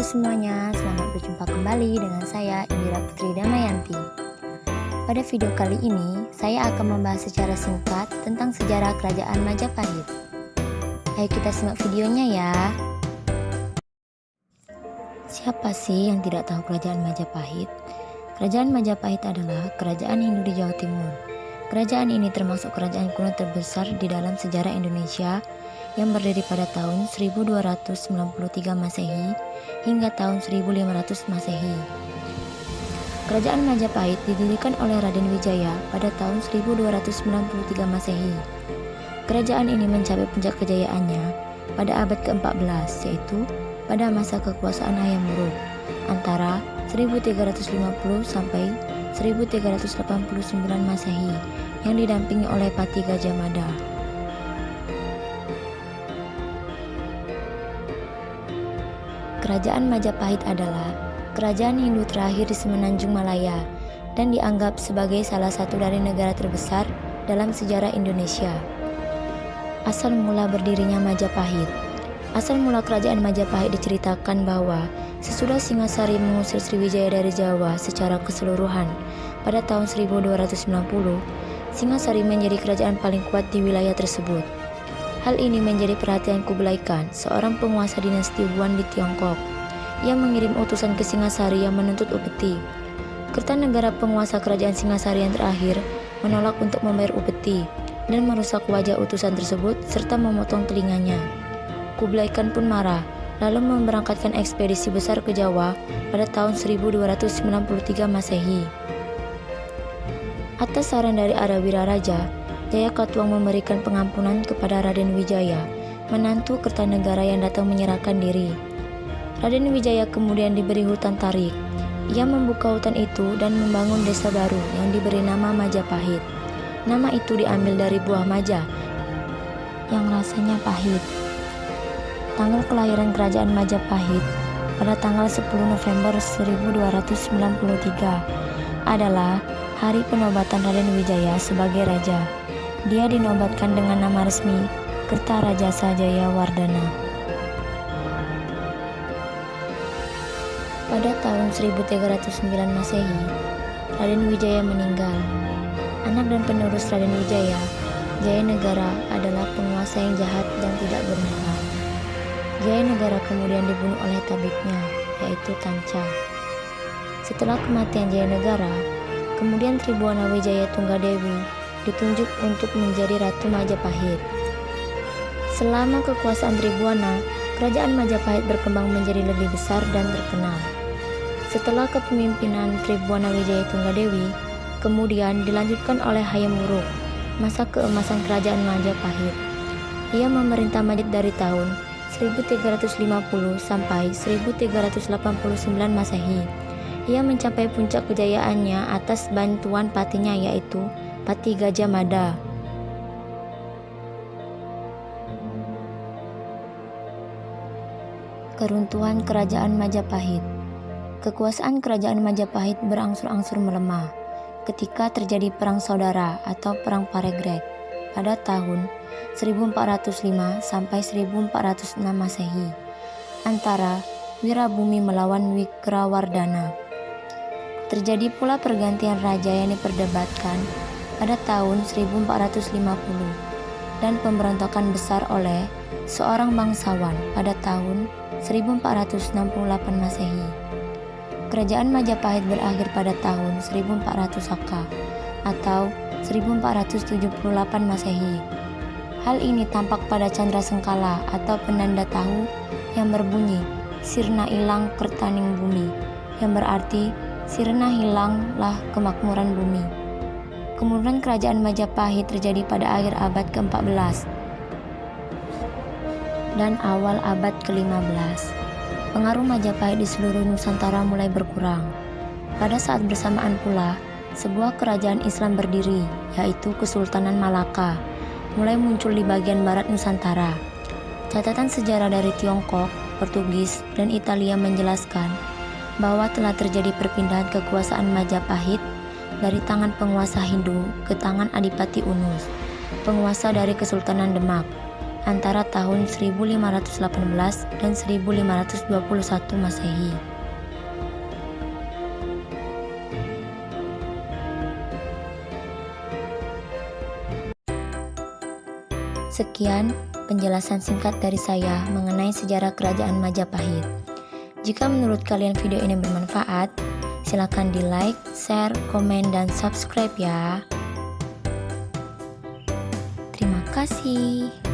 semuanya, selamat berjumpa kembali dengan saya Indira Putri Damayanti. Pada video kali ini, saya akan membahas secara singkat tentang sejarah Kerajaan Majapahit. Ayo kita simak videonya ya. Siapa sih yang tidak tahu Kerajaan Majapahit? Kerajaan Majapahit adalah kerajaan Hindu di Jawa Timur. Kerajaan ini termasuk kerajaan kuno terbesar di dalam sejarah Indonesia yang berdiri pada tahun 1293 Masehi hingga tahun 1500 Masehi. Kerajaan Majapahit didirikan oleh Raden Wijaya pada tahun 1293 Masehi. Kerajaan ini mencapai puncak kejayaannya pada abad ke-14, yaitu pada masa kekuasaan Hayam Wuruk antara 1350 sampai 1389 Masehi yang didampingi oleh Pati Gajah Mada. Kerajaan Majapahit adalah kerajaan Hindu terakhir di Semenanjung Malaya dan dianggap sebagai salah satu dari negara terbesar dalam sejarah Indonesia. Asal mula berdirinya Majapahit. Asal mula kerajaan Majapahit diceritakan bahwa sesudah Singasari mengusir Sriwijaya dari Jawa secara keseluruhan pada tahun 1290, Singasari menjadi kerajaan paling kuat di wilayah tersebut. Hal ini menjadi perhatian Kublai Khan, seorang penguasa dinasti Yuan di Tiongkok. Ia mengirim utusan ke Singasari yang menuntut upeti. Kertanegara penguasa kerajaan Singasari yang terakhir menolak untuk membayar upeti dan merusak wajah utusan tersebut serta memotong telinganya. Kublai Khan pun marah, lalu memberangkatkan ekspedisi besar ke Jawa pada tahun 1293 Masehi. Atas saran dari Arawira Raja, Jayakatwang memberikan pengampunan kepada Raden Wijaya, menantu Kertanegara yang datang menyerahkan diri. Raden Wijaya kemudian diberi hutan tarik. Ia membuka hutan itu dan membangun desa baru yang diberi nama Majapahit. Nama itu diambil dari buah maja yang rasanya pahit. Tanggal kelahiran Kerajaan Majapahit pada tanggal 10 November 1293 adalah hari penobatan Raden Wijaya sebagai raja. Dia dinobatkan dengan nama resmi Kertarajasa Jayawardhana. Pada tahun 1309 Masehi, Raden Wijaya meninggal. Anak dan penerus Raden Wijaya, Jayanegara adalah penguasa yang jahat dan tidak bermoral. Jayanegara kemudian dibunuh oleh tabibnya, yaitu Tanca. Setelah kematian Jayanegara, kemudian Tribhuwana Wijaya Tunggadewi ditunjuk untuk menjadi Ratu Majapahit. Selama kekuasaan Tribhuwana, kerajaan Majapahit berkembang menjadi lebih besar dan terkenal. Setelah kepemimpinan Tribhuwana Wijaya Tunggadewi, kemudian dilanjutkan oleh Hayam Wuruk, masa keemasan kerajaan Majapahit. Ia memerintah Majapahit dari tahun 1350 sampai 1389 Masehi. Ia mencapai puncak kejayaannya atas bantuan patinya, yaitu Pati Gajah Mada. Keruntuhan Kerajaan Majapahit. Kekuasaan Kerajaan Majapahit berangsur-angsur melemah ketika terjadi Perang Saudara atau Perang Paregreg pada tahun 1405 sampai 1406 Masehi antara Wirabumi melawan Wikrawardhana. Terjadi pula pergantian raja yang diperdebatkan pada tahun 1450 dan pemberontakan besar oleh seorang bangsawan pada tahun 1468 Masehi. Kerajaan Majapahit berakhir pada tahun 1400 Saka atau 1478 Masehi. Hal ini tampak pada candra sengkala atau penanda tahu yang berbunyi Sirna ilang kertaning bumi, yang berarti sirna hilanglah kemakmuran bumi. Kemudian kerajaan Majapahit terjadi pada akhir abad ke-14 dan awal abad ke-15. Pengaruh Majapahit di seluruh Nusantara mulai berkurang. Pada saat bersamaan pula, sebuah kerajaan Islam berdiri, yaitu Kesultanan Malaka, mulai muncul di bagian barat Nusantara. Catatan sejarah dari Tiongkok, Portugis, dan Italia menjelaskan bahwa telah terjadi perpindahan kekuasaan Majapahit dari tangan penguasa Hindu ke tangan Adipati Unus, penguasa dari Kesultanan Demak. antara tahun 1518 dan 1521 Masehi. Sekian penjelasan singkat dari saya mengenai sejarah Kerajaan Majapahit. Jika menurut kalian video ini bermanfaat, silakan di like, share, komen, dan subscribe ya. Terima kasih.